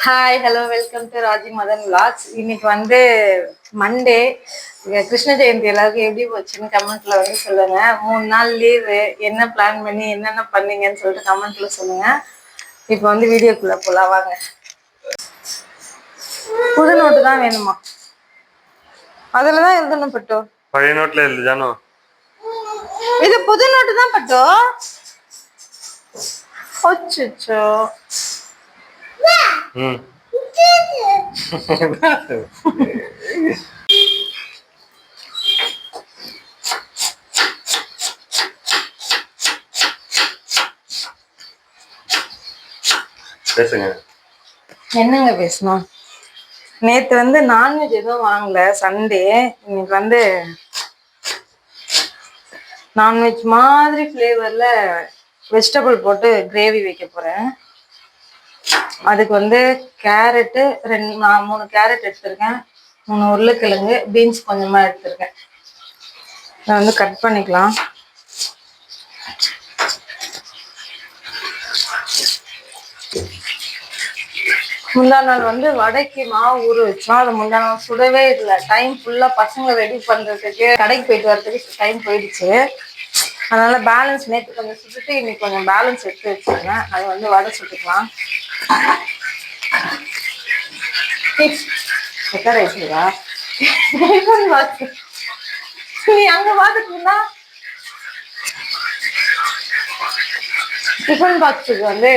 Hi hello welcome to Raji Madan vlogs. இன்னைக்கு வந்து Monday, Krishna Jayanthi எல்லாருக்கும் எப்படி போச்சுன்னு கமெண்ட்ல வந்து சொல்லுங்க. 3 நாள் லீவு, என்ன பிளான் பண்ணி என்னென்ன பண்ணீங்கன்னு சொல்லிட்டு கமெண்ட்ல சொல்லுங்க. இப்போ வந்து வீடியோக்குள்ள போலாம் வாங்க. புது நோட்டு தான் வேணுமா? அதுல தான் எழுதணும் பட்டோ. பழைய நோட்ல எழுது ஜானோ. இது புது நோட்டு தான் பட்டோ. அச்சச்சோ. பேசுங்க. என்னங்க பேசணும்? நேத்து வந்து நான்வெஜ் எதுவும் வாங்கல, சண்டே. இன்னைக்கு வந்து நான்வெஜ் மாதிரி ஃப்ளேவர்ல வெஜிடபிள் போட்டு கிரேவி வைக்க போறேன். அதுக்கு வந்து கேரட்டு 3 கேரட் எடுத்திருக்கேன், 3 உருளைக்கிழங்கு, பீன்ஸ் கொஞ்சமா எடுத்திருக்கேன். இதை வந்து கட் பண்ணிக்கலாம். முந்தா நாள் வந்து வடைக்கு மாவு ஊற வச்சோம். அது முந்தா நாள் சுடவே இல்லை. டைம் ஃபுல்லா பசங்களை ரெடி பண்றதுக்கு, கடைக்கு போயிட்டு வர்றதுக்கு டைம் போயிடுச்சு. அதனால பேலன்ஸ் நேற்று கொஞ்சம் சுட்டுட்டு இன்னைக்கு கொஞ்சம் பேலன்ஸ் எடுத்து வச்சிருக்கேன். அது வந்து வடை சுட்டுக்கலாம். நீ அங்க பாத்துட்டீங்கன்னா டிஃபன் பாக்ஸுக்கு வந்து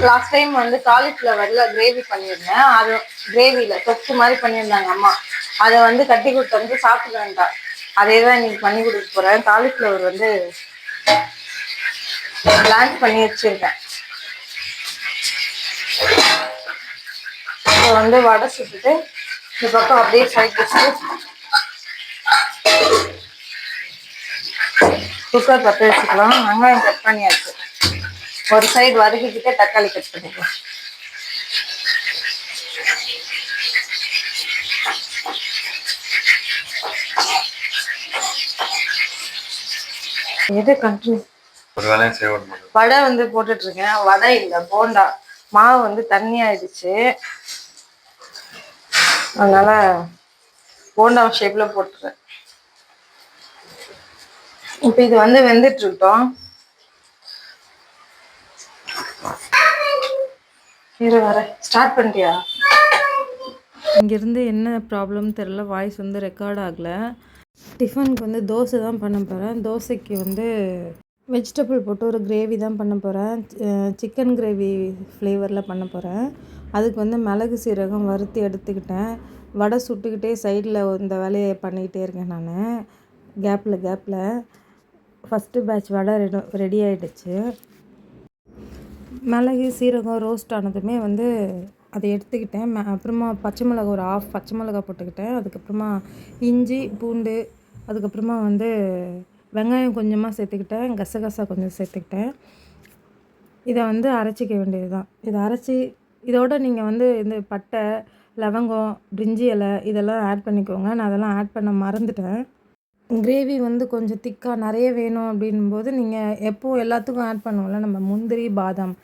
லாஸ்ட் டைம் வந்து காலிஃப்ளவர்ல கிரேவி பண்ணியிருந்தேன். அது கிரேவியில தொக்கு மாதிரி பண்ணியிருந்தாங்க அம்மா. அதை வந்து கட்டி கொடுத்து வந்து சாப்பிட்டு வேண்டாம். அதே தான் இன்னைக்கு பண்ணி கொடுக்க போறேன். காலிஃப்ளவர் வந்து பிளான்ச் பண்ணி வச்சிருக்கேன். இப்போ வந்து வடை சுட்டுட்டு இந்த பக்கம் அப்படியே சைட் வச்சுட்டு குக்கர் பற்ற வச்சுக்கலாம். வெங்காயம் கட் பண்ணியாச்சு. ஒரு சைடு வதக்கிக்கிட்டே தக்காளி கட் பண்ணிக்கலாம். எது கண்டினியூ? வடை வந்து போட்டுட்டு இருக்கேன். வடை இல்லை, போண்டா. மாவு வந்து தண்ணி ஆயிடுச்சு, அதனால போண்டா ஷேப்ல போட்டுறேன். இப்ப இது வந்து வெந்துட்டு இருக்கோம். இரு வர ஸ்டார்ட் பண்ணிட்டியா? இங்கிருந்து என்ன ப்ராப்ளம் தெரியல, வாய்ஸ் வந்து ரெக்கார்ட் ஆகலை. டிஃபனுக்கு வந்து தோசை தான் பண்ண போகிறேன். தோசைக்கு வந்து வெஜிடபிள் போட்டு ஒரு கிரேவி தான் பண்ண போகிறேன். சிக்கன் கிரேவி ஃப்ளேவரில் பண்ண போகிறேன். அதுக்கு வந்து மிளகு சீரகம் வறுத்து எடுத்துக்கிட்டேன். வடை சுட்டுக்கிட்டே சைடில் இந்த வேலையை பண்ணிக்கிட்டே இருக்கேன் நான். கேப்பில் ஃபஸ்ட்டு பேட்ச் வடை ரெடி ஆகிடுச்சு. மிளகு சீரகம் ரோஸ்ட் ஆனதுமே வந்து அதை எடுத்துக்கிட்டேன். அப்புறமா பச்சை மிளகா ஒரு பச்சை மிளகா போட்டுக்கிட்டேன். அதுக்கப்புறமா இஞ்சி பூண்டு, அதுக்கப்புறமா வந்து வெங்காயம் கொஞ்சமாக சேர்த்துக்கிட்டேன். கசகசா கொஞ்சம் சேர்த்துக்கிட்டேன். இதை வந்து அரைச்சிக்க வேண்டியது தான். இதை அரைச்சி இதோட நீங்கள் வந்து இந்த பட்டை, லவங்கம், பிரிஞ்சி இலை இதெல்லாம் ஆட் பண்ணிக்கோங்க. நான் அதெல்லாம் ஆட் பண்ண மறந்துட்டேன். கிரேவி வந்து கொஞ்சம் திக்காக நிறைய வேணும் அப்படின்போது நீங்கள் எப்போது எல்லாத்துக்கும் ஆட் பண்ணுவோம்ல, நம்ம முந்திரி பாதாம்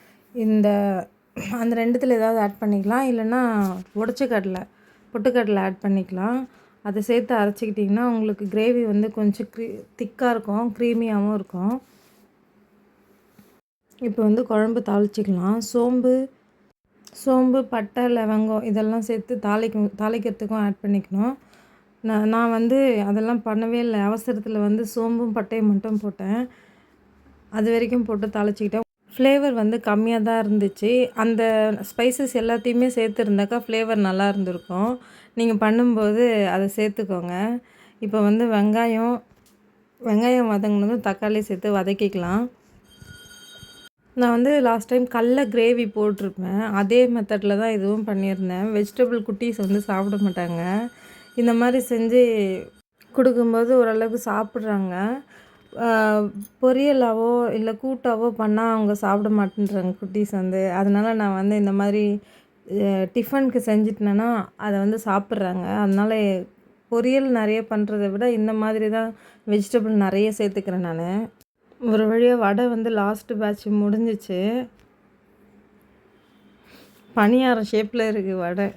அந்த ரெண்டுத்தில் ஏதாவது ஆட் பண்ணிக்கலாம். இல்லைன்னா உடச்ச கடலை, பொட்டுக்கடலை ஆட் பண்ணிக்கலாம். அதை சேர்த்து அரைச்சிக்கிட்டிங்கன்னா உங்களுக்கு கிரேவி வந்து கொஞ்சம் திக்காக இருக்கும், க்ரீமியாகவும் இருக்கும். இப்போ வந்து குழம்பு தாளிச்சிக்கலாம். சோம்பு, பட்டை, லவங்கம் இதெல்லாம் சேர்த்து தாளிக்கிறதுக்கும் ஆட் பண்ணிக்கணும். நான் வந்து அதெல்லாம் பண்ணவே இல்லை. அவசரத்தில் வந்து சோம்பும் பட்டையும் மட்டும் போட்டேன். அது வரைக்கும் போட்டு தாளிச்சிக்கிட்டேன். ஃப்ளேவர் வந்து கம்மியாக தான் இருந்துச்சு. அந்த ஸ்பைசஸ் எல்லாத்தையுமே சேர்த்துருந்தாக்கா ஃப்ளேவர் நல்லா இருந்திருக்கும். நீங்கள் பண்ணும்போது அதை சேர்த்துக்கோங்க. இப்போ வந்து வெங்காயம் வதங்கினதும் தக்காளி சேர்த்து வதக்கிக்கலாம். நான் வந்து லாஸ்ட் டைம் கடல கிரேவி போட்டிருப்பேன். அதே மெத்தடில் தான் இதுவும் பண்ணியிருந்தேன். வெஜிடபிள் குட்டீஸ் வந்து சாப்பிட மாட்டாங்க. இந்த மாதிரி செஞ்சு கொடுக்கும்போது ஓரளவுக்கு சாப்பிட்றாங்க. பொரியலாவோ இல்லை கூட்டாவோ பண்ணால் அவங்க சாப்பிட மாட்டேன்றாங்க குட்டீஸ் வந்து. அதனால் நான் வந்து இந்த மாதிரி டிஃபனுக்கு செஞ்சிட்டேன்னா அதை வந்து சாப்பிட்றாங்க. அதனால் பொரியல் நிறைய பண்ணுறதை விட இந்த மாதிரி தான் வெஜிடபிள் நிறைய சேர்த்துக்கிறேன் நான். ஒரு வழியாக வடை வந்து லாஸ்ட்டு பேட்ச் முடிஞ்சிச்சு. பணியாரம் ஷேப்பில் இருக்குது வடை.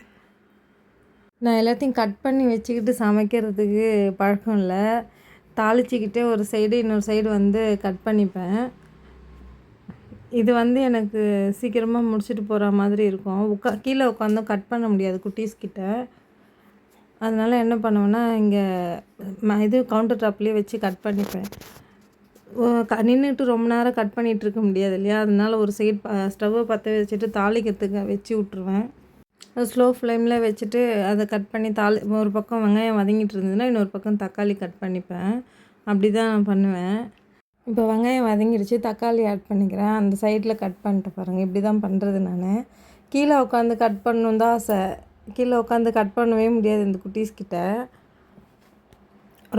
நான் எல்லாத்தையும் கட் பண்ணி வச்சுக்கிட்டு சமைக்கிறதுக்கு பழக்கம் இல்லை. தாளிச்சிக்கிட்டே ஒரு சைடு இன்னொரு சைடு வந்து கட் பண்ணிப்பேன். இது வந்து எனக்கு சீக்கிரமாக முடிச்சுட்டு போகிற மாதிரி இருக்கும். கீழே உட்காந்தும் கட் பண்ண முடியாது குட்டீஸ்கிட்ட. அதனால் என்ன பண்ணுவேன்னா இங்கே இது கவுண்டர் டாப்லேயே வச்சு கட் பண்ணிப்பேன். நின்றுட்டு ரொம்ப நேரம் கட் பண்ணிகிட்டு இருக்க முடியாது இல்லையா, அதனால ஒரு சைடு ஸ்டவ்வை பற்ற வச்சுட்டு தாளிக்கிறதுக்கு வச்சு விட்ருவேன். ஸ்லோ ஃப்ளேமில் வச்சுட்டு அதை கட் பண்ணி ஒரு பக்கம் வெங்காயம் வதங்கிட்டு இருந்ததுன்னா இன்னொரு பக்கம் தக்காளி கட் பண்ணிப்பேன். அப்படி தான் நான் பண்ணுவேன். இப்போ வெங்காயம் வதங்கிடுச்சு, தக்காளி ஆட் பண்ணிக்கிறேன். அந்த சைடில் கட் பண்ணிட்டு பாருங்கள், இப்படி தான் பண்ணுறது நான். கீழே உட்காந்து கட் பண்ணணும் தான் ஆசை. கீழே உட்காந்து கட் பண்ணவே முடியாது இந்த குட்டீஸ்கிட்ட.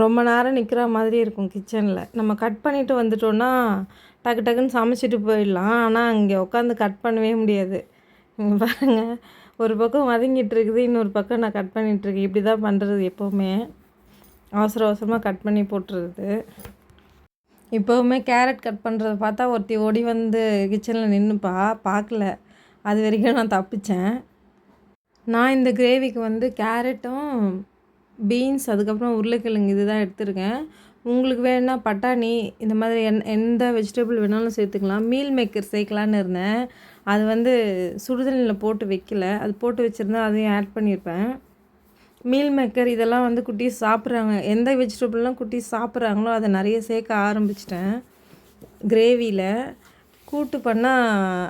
ரொம்ப நேரம் நிற்கிற மாதிரி இருக்கும் கிச்சனில். நம்ம கட் பண்ணிவிட்டு வந்துட்டோன்னா டக்கு டக்குன்னு சமைச்சிட்டு போயிடலாம். ஆனால் அங்கே உட்காந்து கட் பண்ணவே முடியாது. இங்கே பாருங்கள், ஒரு பக்கம் வதங்கிட்டு இருக்குது, இன்னொரு பக்கம் நான் கட் பண்ணிகிட்ருக்கேன். இப்படி தான் பண்ணுறது எப்போவுமே. அவசர அவசரமாக கட் பண்ணி போட்டுறது. இப்போவுமே கேரட் கட் பண்ணுறத பார்த்தா ஒருத்தி ஓடி வந்து கிச்சனில் நின்றுப்பா, பார்க்கல. அது வரைக்கும் நான் தப்பித்தேன். நான் இந்த கிரேவிக்கு வந்து கேரட்டும் பீன்ஸ் அதுக்கப்புறம் உருளைக்கிழங்கு இது தான் எடுத்துருக்கேன். உங்களுக்கு வேணுன்னா பட்டாணி இந்த மாதிரி எந்த வெஜிடபிள் வேணாலும் சேர்த்துக்கலாம். மீல் மேக்கர் சேர்க்கலான்னு இருந்தேன். அது வந்து சுடுதண்ணியில் போட்டு வைக்கல. அது போட்டு வச்சுருந்தா அதையும் ஆட் பண்ணியிருப்பேன். மீல் மேக்கர் இதெல்லாம் வந்து குட்டீஸ் சாப்பிட்றாங்க. எந்த வெஜிடபிள்லாம் குட்டீஸ் சாப்பிட்றாங்களோ அதை நிறைய சேர்க்க ஆரம்பிச்சிட்டேன் கிரேவியில். கூட்டு பண்ணால்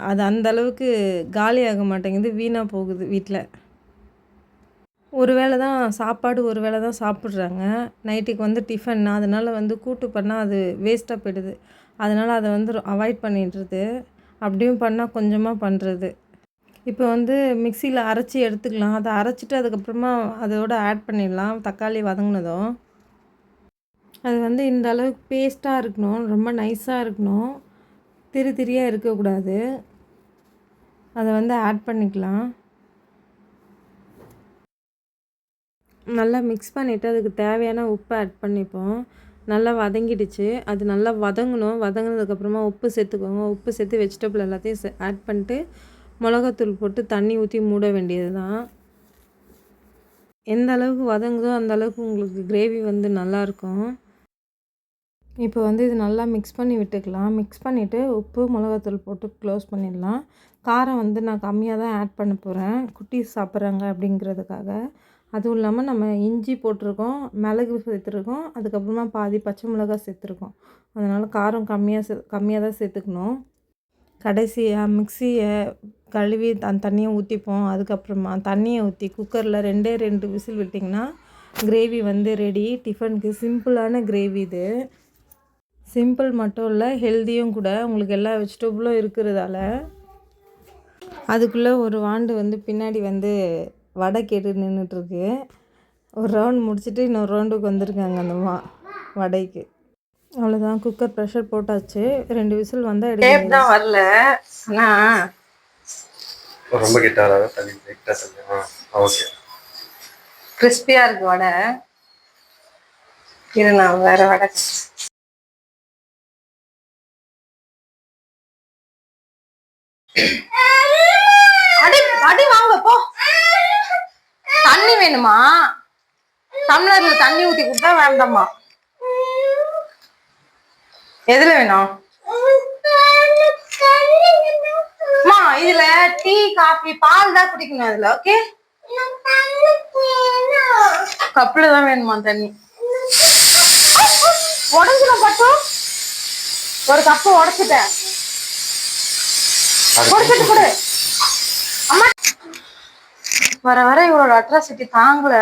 அது அந்தளவுக்கு காலி ஆக மாட்டேங்குது, வீணாக போகுது வீட்டில். ஒரு வேளை தான் சாப்பாடு, ஒரு வேளை தான் சாப்பிட்றாங்க. நைட்டுக்கு வந்து டிஃபன். அதனால் வந்து கூட்டு பண்ணால் அது வேஸ்ட்டாக போய்டுது. அதனால் அதை வந்து அவாய்ட் பண்ணிடுறது. அப்படியும் பண்ணால் கொஞ்சமாக பண்ணுறது. இப்போ வந்து மிக்சியில் அரைச்சி எடுத்துக்கலாம். அதை அரைச்சிட்டு அதுக்கப்புறமா அதோட ஆட் பண்ணிடலாம் தக்காளி வதங்கினதும். அது வந்து இந்த அளவுக்கு பேஸ்ட்டாக இருக்கணும், ரொம்ப நைஸாக இருக்கணும், திரி திரியாக இருக்கக்கூடாது. அதை வந்து ஆட் பண்ணிக்கலாம். நல்லா மிக்ஸ் பண்ணிவிட்டு அதுக்கு தேவையான உப்பை ஆட் பண்ணிப்போம். நல்லா வதங்கிடுச்சு. அது நல்லா வதங்கணும். வதங்கினதுக்கப்புறமா உப்பு சேர்த்துக்கோங்க. உப்பு சேர்த்து வெஜிடபிள் எல்லாத்தையும் ஆட் பண்ணிட்டு மிளகாத்தூள் போட்டு தண்ணி ஊற்றி மூட வேண்டியது தான். எந்த அளவுக்கு வதங்குதோ அந்த அளவுக்கு உங்களுக்கு கிரேவி வந்து நல்லாயிருக்கும். இப்போ வந்து இது நல்லா மிக்ஸ் பண்ணி விட்டுக்கலாம். மிக்ஸ் பண்ணிவிட்டு உப்பு மிளகாத்தூள் போட்டு க்ளோஸ் பண்ணிடலாம். காரம் வந்து நான் கம்மியாக தான் ஆட் பண்ண போகிறேன், குட்டீஸ் சாப்பிட்றாங்க அப்படிங்கிறதுக்காக. அதுவும் இல்லாமல் நம்ம இஞ்சி போட்டிருக்கோம், மிளகு சேர்த்துருக்கோம், அதுக்கப்புறமா பாதி பச்சை மிளகாய் சேர்த்துருக்கோம். அதனால் காரம் கம்மியாக தான் சேர்த்துக்கணும். கடைசியாக மிக்சியை கழுவி தண்ணியை ஊற்றிப்போம். அதுக்கப்புறமா தண்ணியை ஊற்றி குக்கரில் 2 விசில் விட்டிங்கன்னா கிரேவி வந்து ரெடி. டிஃபனுக்கு சிம்பிளான கிரேவி இது. சிம்பிள் மட்டும் இல்லை, ஹெல்த்தியும் கூட. உங்களுக்கு எல்லா வெஜிடபிளும் இருக்கிறதால. அதுக்குள்ளே ஒரு வாண்டு வந்து பின்னாடி வந்து வடை கேட்டு நின்றுட்டுருக்கு. ஒரு ரவுண்ட் முடிச்சுட்டு இன்னொரு ரவுண்டுக்கு வந்திருக்காங்க அந்த வடைக்கு. அவ்வளோதான், குக்கர் ப்ரெஷர் போட்டாச்சு. 2 விசில் வந்தால் எடுக்க தான் வரல. ஆனால் ரொம்ப கிட்டாக தண்ணி ஓகே, கிறிஸ்பியாக இருக்குது வடை. இது நான் வேறு வடை. அடி வாங்க போ. தண்ணி வேணுமா? டம்ளர்ல தண்ணி ஊற்றி கொடுத்தா வேண்டாமா? எதுல வேணும்? இதுல டீ காஃபி பால் தான் குடிக்கணும். அதுல ஓகே, கப்ல தான் வேணுமா தண்ணி? உடஞ்சிடும் பட்டும். ஒரு கப்பு உடைச்சிட்டேன். உடைச்சிட்டு கொடு. அம்மா வர வர இவரோட அட்ராசிட்டி தாங்கல.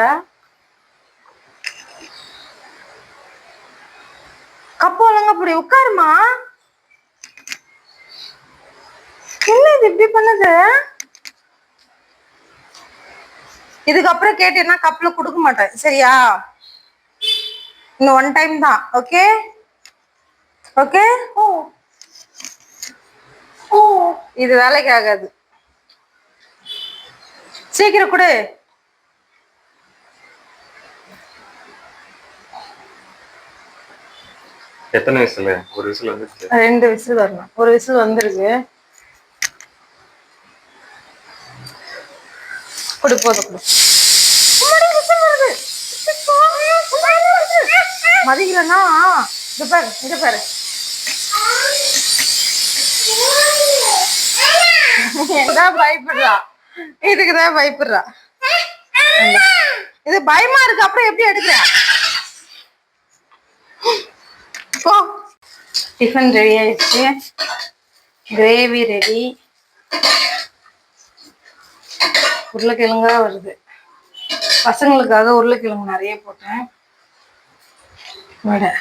கப்பு ஒழுங்க அப்படி உட்காருமா. என்ன இது இப்படி பண்ணுது? இதுக்கப்புறம் கேட்டேன்னா கப்ல கொடுக்க மாட்டேன், சரியா? இன்னும் 1 டைம் தான். Okay okay. இது வேலைக்கு ஆகாது. சீக்கிரம் கொடு. எத்தனை விசில்? ஒரு விசில் வந்துருச்சு. 2 விசில் வரணும். ஒரு விசில் வந்துருக்கு. கொடு போதும் கொடு. மதிக்கலன்னா இங்க பாரு இங்க பாரு. இதுதான் பயப்படுறா, இதுக்குதான் பயப்படுறா. இது பயமா இருக்கு, அப்புறம் எப்படி எடுக்கிற? போ. டிஃபன் ரெடி ஆயிடுச்சு, கிரேவி ரெடி. உருளைக்கிழங்கா வருது. பசங்களுக்காக உருளைக்கிழங்கு நிறைய போட்டேன். வடை.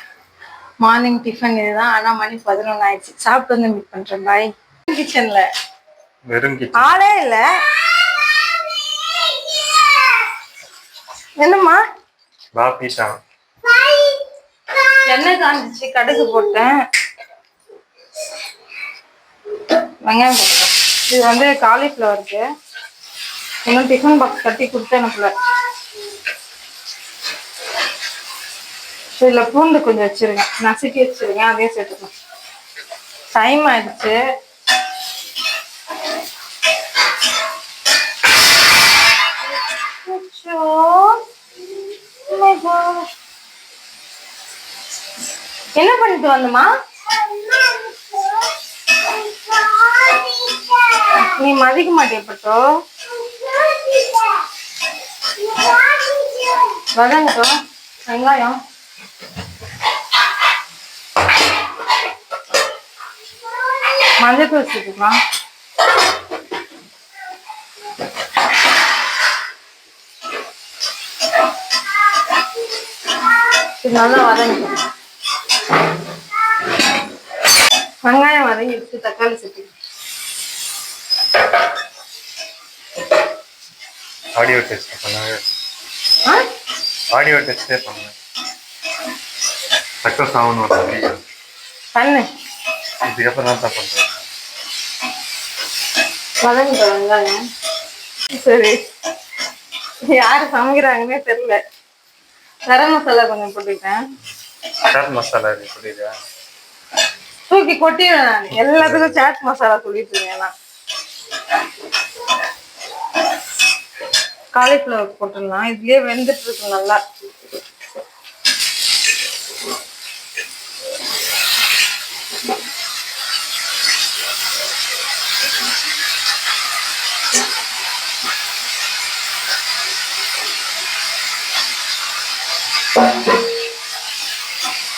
மார்னிங் டிஃபன் இதுதான். ஆனா மணி 11 ஆயிடுச்சு. சாப்பிட்டு வந்து மீட் பண்றேன். பாய். கிச்சன்ல வெறும் கிச்சன். ஆளே இல்ல. என்னம்மா? பாப்பிட்டா எண்ணெய் காஞ்சிச்சு, கடுகு போட்டேன், வெங்காயம் போட்டேன். இது வந்து காலிஃப்ளவருக்கு. இன்னும் டிஃபன் பாக்ஸ் கட்டி கொடுத்து அனுப்பல. இதில் பூண்டு கொஞ்சம் வச்சிருக்கேன், நசுக்கி வச்சிருக்கேன், அதே சேர்த்துக்கலாம். டைம் ஆயிடுச்சு. என்ன பண்ணிட்டு வந்தமா? நீ மதிக்க மாட்டிய பட்டோ? வதங்கட்டும். வெங்காயம் மஞ்சள் சேர்த்துக்கலாம். இது நல்லா வதங்கட்டும். வெங்காயம் வதங்கிடுச்சு, தக்காளி சேர்த்துக்கலாம். ஆடியோ டெஸ்ட் பண்ணாங்க. ஆடியோ டெஸ்டே பண்ணல. சக்ஸஸ் ஆகணும் ஒரு வீடியோ பண்ணு. இதுக்கப்புறம் தான் பண்றேன். வதங்கிட்ட வெங்காயம். சரி, யாரு சமைக்கிறாங்கன்னே தெரியல. கரம் மசாலா கொஞ்சம் போட்டுக்கிட்டேன். சாட் மசாலா புரியுதா? தூக்கி கொட்டிடுவேன் நான். எல்லாத்துக்கும் சாட் மசாலா சொல்லிட்டு இருக்கேன் நான். காலிஃப்ளவர் போட்டுடலாம். இதுலயே வெந்துட்டு இருக்கு நல்லா.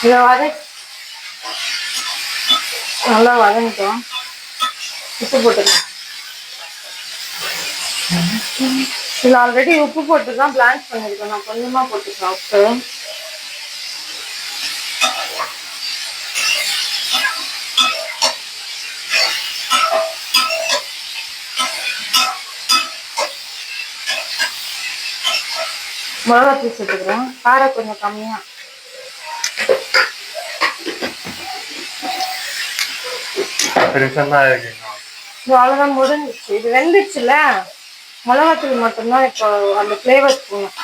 இதை நல்லா வதங்கிட்டோம். உப்பு போட்டுக்கலாம். இதில் ஆல்ரெடி உப்பு போட்டு தான் பிளான்ச் பண்ணியிருக்கேன். நான் கொஞ்சமாக போட்டுக்கலாம் உப்பு. மிளகாத்தூள் சேர்த்துக்கிறேன். காரம் கொஞ்சம் கம்மியாக. அவ்வளோதான், முடிஞ்சிச்சு. இது வெந்துச்சுல, மிளகாத்தூள் மட்டும்தான் இப்போ அந்த ஃப்ளேவர் போகணும்.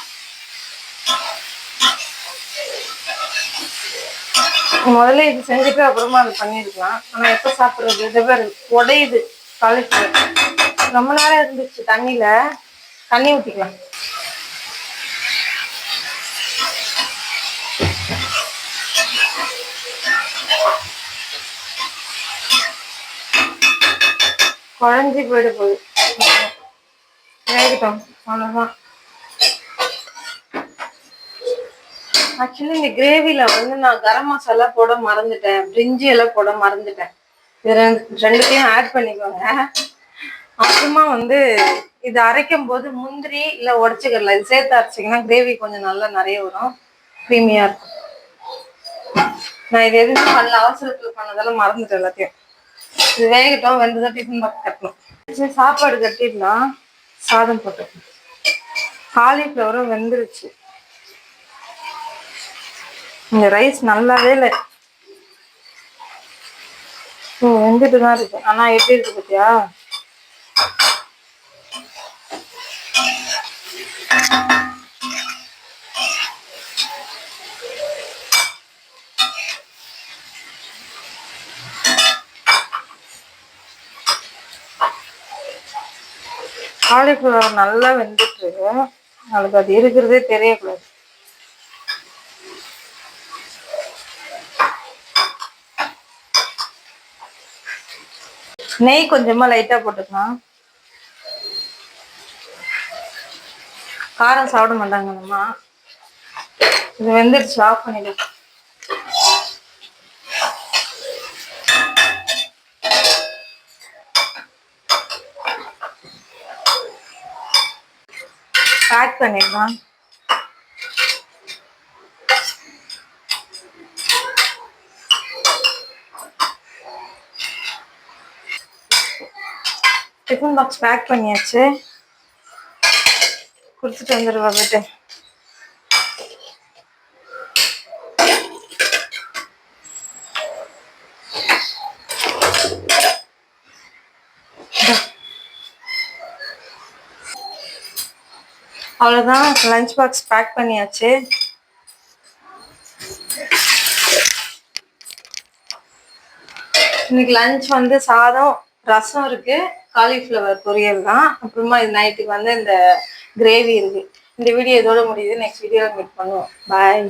முதல்ல இது செஞ்சுட்டு அப்புறமா அது பண்ணிருக்கலாம். ஆனால் எப்போ சாப்பிட்றது? இது பேர் உடையுது காலிஃப்ளவர். ரொம்ப நேரம் இருந்துச்சு தண்ணியில. தண்ணி ஊற்றிக்கலாம். குழஞ்சி போயிட போகுது. வேகட்டும், அவ்வளோதான். ஆக்சுவலி இந்த கிரேவில வந்து நான் கரம் மசாலா போட மறந்துட்டேன், பிரிஞ்சி எல்லாம் போட மறந்துட்டேன். இது ரெண்டுத்தையும் ஆட் பண்ணிக்கோங்க. அப்புறமா வந்து இது அரைக்கும் போது முந்திரி இல்லை உடச்சிக்கலாம். இது சேர்த்து அரைச்சிங்கன்னா கிரேவி கொஞ்சம் நல்லா நிறைய வரும், க்ரீமியா இருக்கும். நான் இது எதுவுமே பண்ணல, அவசரத்தில் பண்ணதெல்லாம் மறந்துட்டேன் எல்லாத்தையும். இது வேகட்டும். வெந்ததான் டிஃபன் பாக்ஸ் கட்டணும். சாப்பாடு கட்டிடலாம். சாதம் போட்டு. காலிஃப்ளவரும் வெந்துருச்சு. இந்த ரைஸ் நல்லாவே இல்லை, வெந்துட்டு தான் இருக்கு. ஆனா எப்படி இருக்கு பத்தியா? காலிஃப்ளவர் நல்லா வெந்துட்டு இருக்கு. அதுக்கு அது இருக்கிறதே தெரியக்கூடாது. நெய் கொஞ்சமா லைட்டா போட்டுக்கலாம். காரம் சாப்பிட மாட்டாங்க அம்மா. இது வெந்துடுச்சு, ஆஃப் பண்ணிடு. பேக் பண்ணிடலாம். டிஃபன் பாக்ஸ் பேக் பண்ணியாச்சு. கொடுத்துட்டு வந்துடுவா போயிட்டு. அவ்வளோதான், லஞ்ச் பாக்ஸ் பேக் பண்ணியாச்சு. இன்னைக்கு லஞ்ச் வந்து சாதம், ரசம் இருக்கு, காலிஃப்ளவர் பொரியல் தான். அப்புறமா இது நைட்டுக்கு வந்து இந்த கிரேவி இருக்கு. இந்த வீடியோ இதோட முடியுது. நெக்ஸ்ட் வீடியோவில் மீட் பண்ணுவோம். பாய்.